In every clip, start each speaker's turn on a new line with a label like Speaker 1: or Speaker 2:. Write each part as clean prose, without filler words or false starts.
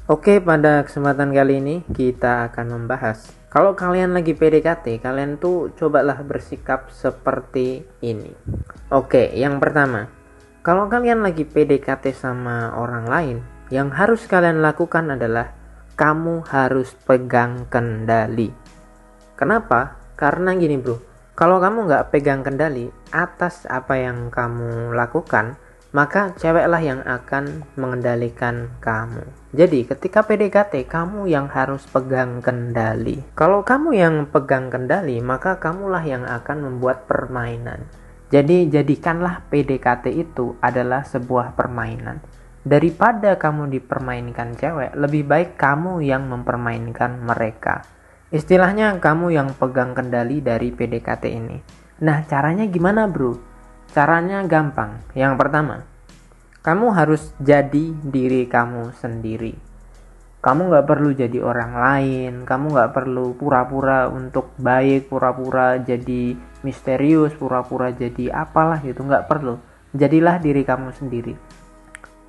Speaker 1: Oke, pada kesempatan kali ini kita akan membahas kalau kalian lagi PDKT, kalian tuh cobalah bersikap seperti ini. Oke, yang pertama, kalau kalian lagi PDKT sama orang lain, yang harus kalian lakukan adalah kamu harus pegang kendali. Kenapa? Karena gini bro, kalau kamu nggak pegang kendali atas apa yang kamu lakukan, maka ceweklah yang akan mengendalikan kamu. Jadi ketika PDKT, kamu yang harus pegang kendali. Kalau kamu yang pegang kendali, maka kamulah yang akan membuat permainan. Jadi jadikanlah PDKT itu adalah sebuah permainan. Daripada kamu dipermainkan cewek, lebih baik kamu yang mempermainkan mereka. Istilahnya kamu yang pegang kendali dari PDKT ini. Nah, caranya gimana bro? Caranya gampang. Yang pertama, kamu harus jadi diri kamu sendiri. Kamu gak perlu jadi orang lain. Kamu gak perlu pura-pura untuk baik, pura-pura jadi misterius, pura-pura jadi apalah gitu. Gak perlu. Jadilah diri kamu sendiri.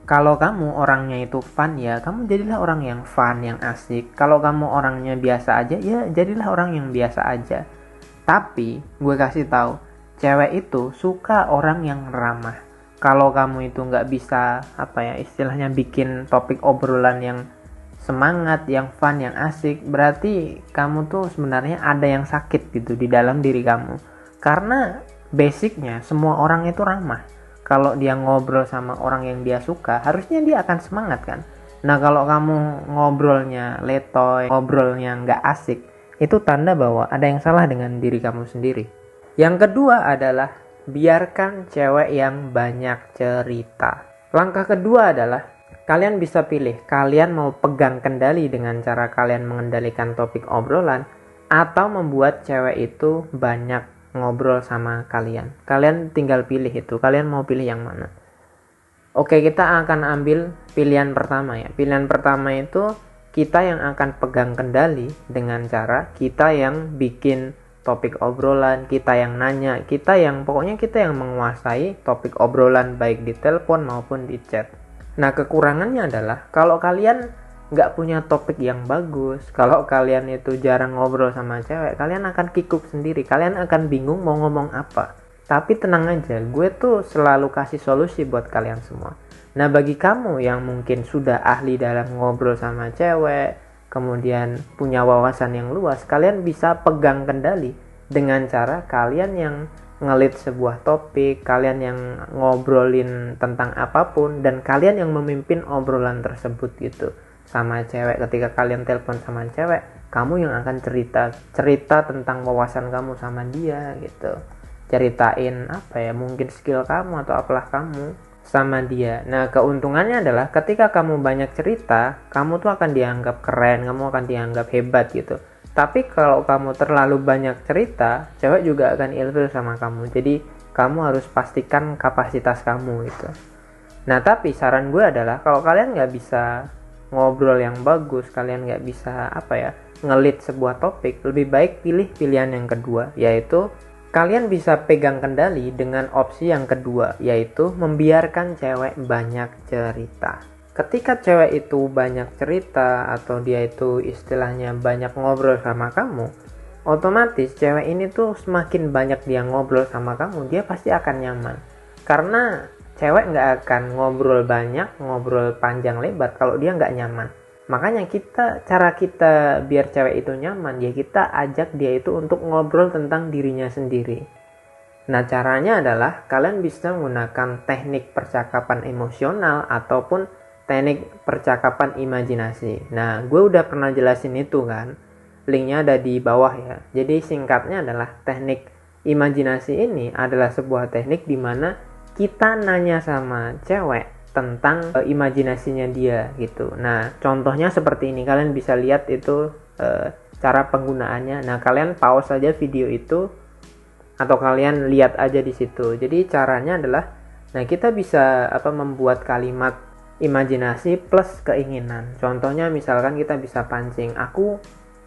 Speaker 1: Kalau kamu orangnya itu fun, ya kamu jadilah orang yang fun, yang asik. Kalau kamu orangnya biasa aja, ya jadilah orang yang biasa aja. Tapi gue kasih tahu, cewek itu suka orang yang ramah. Kalau kamu itu nggak bisa istilahnya bikin topik obrolan yang semangat, yang fun, yang asik, berarti kamu tuh sebenarnya ada yang sakit gitu di dalam diri kamu. Karena basicnya semua orang itu ramah. Kalau dia ngobrol sama orang yang dia suka, harusnya dia akan semangat kan. Nah, kalau kamu ngobrolnya letoy, ngobrolnya nggak asik, itu tanda bahwa ada yang salah dengan diri kamu sendiri. Yang kedua adalah biarkan cewek yang banyak cerita. Langkah kedua adalah kalian bisa pilih, kalian mau pegang kendali dengan cara kalian mengendalikan topik obrolan, atau membuat cewek itu banyak ngobrol sama kalian. Kalian tinggal pilih itu, kalian mau pilih yang mana. Oke, kita akan ambil pilihan pertama ya. Pilihan pertama itu kita yang akan pegang kendali dengan cara kita yang bikin topik obrolan, kita yang nanya, pokoknya kita yang menguasai topik obrolan baik di telepon maupun di chat. Nah, kekurangannya adalah kalau kalian nggak punya topik yang bagus, kalau kalian itu jarang ngobrol sama cewek, kalian akan kikuk sendiri, kalian akan bingung mau ngomong apa. Tapi tenang aja, gue tuh selalu kasih solusi buat kalian semua. Nah, bagi kamu yang mungkin sudah ahli dalam ngobrol sama cewek, kemudian punya wawasan yang luas, kalian bisa pegang kendali dengan cara kalian yang ngelit sebuah topik, kalian yang ngobrolin tentang apapun, dan kalian yang memimpin obrolan tersebut gitu sama cewek. Ketika kalian telepon sama cewek, kamu yang akan cerita tentang wawasan kamu sama dia gitu, ceritain mungkin skill kamu atau apalah kamu sama dia. Nah, keuntungannya adalah ketika kamu banyak cerita, kamu tuh akan dianggap keren, kamu akan dianggap hebat gitu. Tapi kalau kamu terlalu banyak cerita, cewek juga akan ilfil sama kamu. Jadi kamu harus pastikan kapasitas kamu gitu. Nah, tapi saran gue adalah kalau kalian nggak bisa ngobrol yang bagus, kalian nggak bisa ngelit sebuah topik, lebih baik pilih pilihan yang kedua, yaitu kalian bisa pegang kendali dengan opsi yang kedua, yaitu membiarkan cewek banyak cerita. Ketika cewek itu banyak cerita atau dia itu istilahnya banyak ngobrol sama kamu, otomatis cewek ini tuh semakin banyak dia ngobrol sama kamu, dia pasti akan nyaman. Karena cewek nggak akan ngobrol banyak, ngobrol panjang lebar kalau dia nggak nyaman. Makanya cara kita biar cewek itu nyaman, ya kita ajak dia itu untuk ngobrol tentang dirinya sendiri. Nah, caranya adalah kalian bisa menggunakan teknik percakapan emosional ataupun teknik percakapan imajinasi. Nah, gue udah pernah jelasin itu kan. Linknya ada di bawah ya. Jadi singkatnya adalah teknik imajinasi ini adalah sebuah teknik di mana kita nanya sama cewek tentang imajinasinya dia gitu. Nah, contohnya seperti ini. Kalian bisa lihat itu cara penggunaannya. Nah, kalian pause saja video itu atau kalian lihat aja di situ. Jadi caranya adalah, nah kita bisa membuat kalimat imajinasi plus keinginan. Contohnya misalkan kita bisa pancing, aku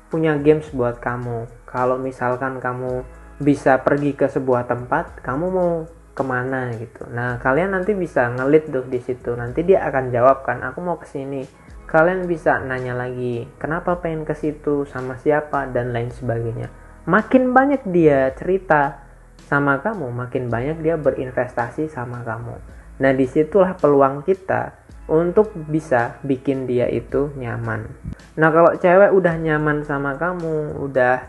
Speaker 1: punya games buat kamu. Kalau misalkan kamu bisa pergi ke sebuah tempat, kamu mau kemana gitu. Nah, kalian nanti bisa ngelit tuh di situ. Nanti dia akan jawab kan, aku mau kesini. kalian bisa nanya lagi, kenapa pengen ke situ, sama siapa, dan lain sebagainya. Makin banyak dia cerita sama kamu, makin banyak dia berinvestasi sama kamu. Nah, disitulah peluang kita untuk bisa bikin dia itu nyaman. Nah, kalau cewek udah nyaman sama kamu, udah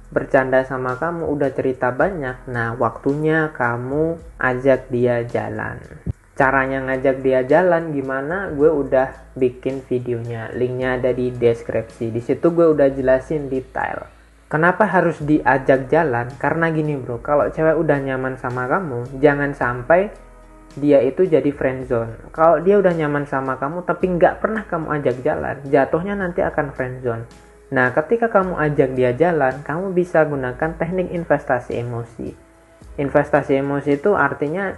Speaker 1: bercanda sama kamu, udah cerita banyak, nah waktunya kamu ajak dia jalan. Caranya ngajak dia jalan gimana? Gue udah bikin videonya, linknya ada di deskripsi. Di situ gue udah jelasin detail. Kenapa harus diajak jalan? Karena gini bro, kalau cewek udah nyaman sama kamu, jangan sampai dia itu jadi friendzone. Kalau dia udah nyaman sama kamu tapi nggak pernah kamu ajak jalan, jatuhnya nanti akan friendzone. Nah, ketika kamu ajak dia jalan, kamu bisa gunakan teknik investasi emosi. Investasi emosi itu artinya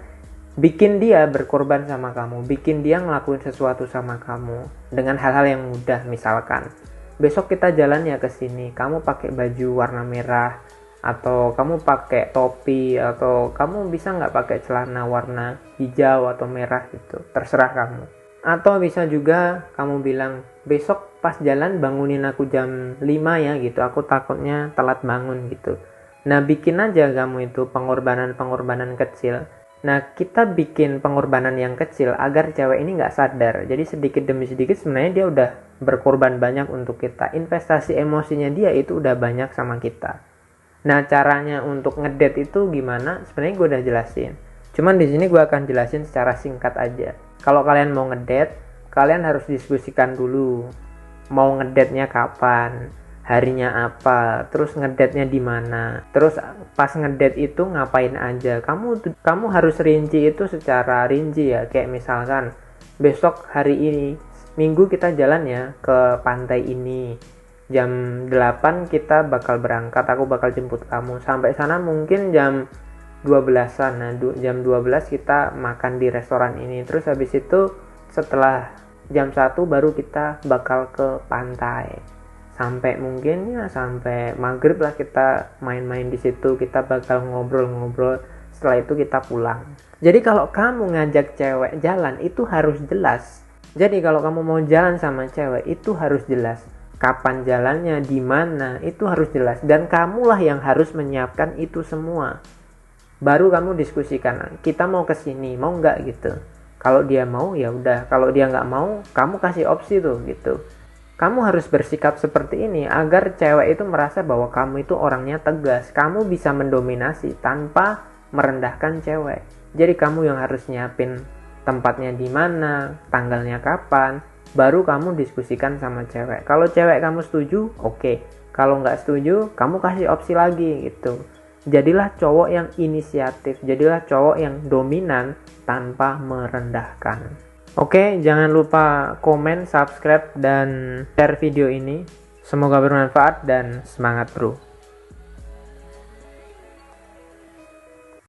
Speaker 1: bikin dia berkorban sama kamu, bikin dia ngelakuin sesuatu sama kamu dengan hal-hal yang mudah. Misalkan, besok kita jalan ya ke sini, kamu pakai baju warna merah, atau kamu pakai topi, atau kamu bisa nggak pakai celana warna hijau atau merah gitu, terserah kamu. Atau bisa juga kamu bilang, besok pas jalan bangunin aku jam 5 ya gitu, aku takutnya telat bangun gitu. Nah, bikin aja kamu itu pengorbanan-pengorbanan kecil. Nah, kita bikin pengorbanan yang kecil agar cewek ini nggak sadar. Jadi sedikit demi sedikit sebenarnya dia udah berkorban banyak untuk kita. Investasi emosinya dia itu udah banyak sama kita. Nah, caranya untuk ngedate itu gimana? Sebenarnya gue udah jelasin. Cuman di sini gue akan jelasin secara singkat aja. Kalau kalian mau ngedate, kalian harus diskusikan dulu. Mau ngedate-nya kapan? Harinya apa, terus ngedate-nya di mana, terus pas ngedate itu ngapain aja. Kamu harus rinci itu secara rinci ya, kayak misalkan besok hari ini Minggu kita jalan ya ke pantai ini, jam 8 kita bakal berangkat, aku bakal jemput kamu sampai sana mungkin jam 12-an. Nah, jam 12 kita makan di restoran ini, terus habis itu setelah jam 1 baru kita bakal ke pantai. Sampai mungkin ya sampai maghrib lah kita main-main di situ, kita bakal ngobrol-ngobrol, setelah itu kita pulang. Jadi kalau kamu ngajak cewek jalan itu harus jelas. Jadi kalau kamu mau jalan sama cewek itu harus jelas. Kapan jalannya, di mana, itu harus jelas. Dan kamulah yang harus menyiapkan itu semua. Baru kamu diskusikan, kita mau ke sini, mau nggak gitu. Kalau dia mau ya udah, kalau dia nggak mau, kamu kasih opsi tuh gitu. Kamu harus bersikap seperti ini agar cewek itu merasa bahwa kamu itu orangnya tegas. Kamu bisa mendominasi tanpa merendahkan cewek. Jadi kamu yang harus nyiapin tempatnya di mana, tanggalnya kapan, baru kamu diskusikan sama cewek. Kalau cewek kamu setuju, oke. Kalau nggak setuju, kamu kasih opsi lagi gitu. Jadilah cowok yang inisiatif, jadilah cowok yang dominan tanpa merendahkan. Oke, jangan lupa komen, subscribe, dan share video ini. Semoga bermanfaat dan semangat bro.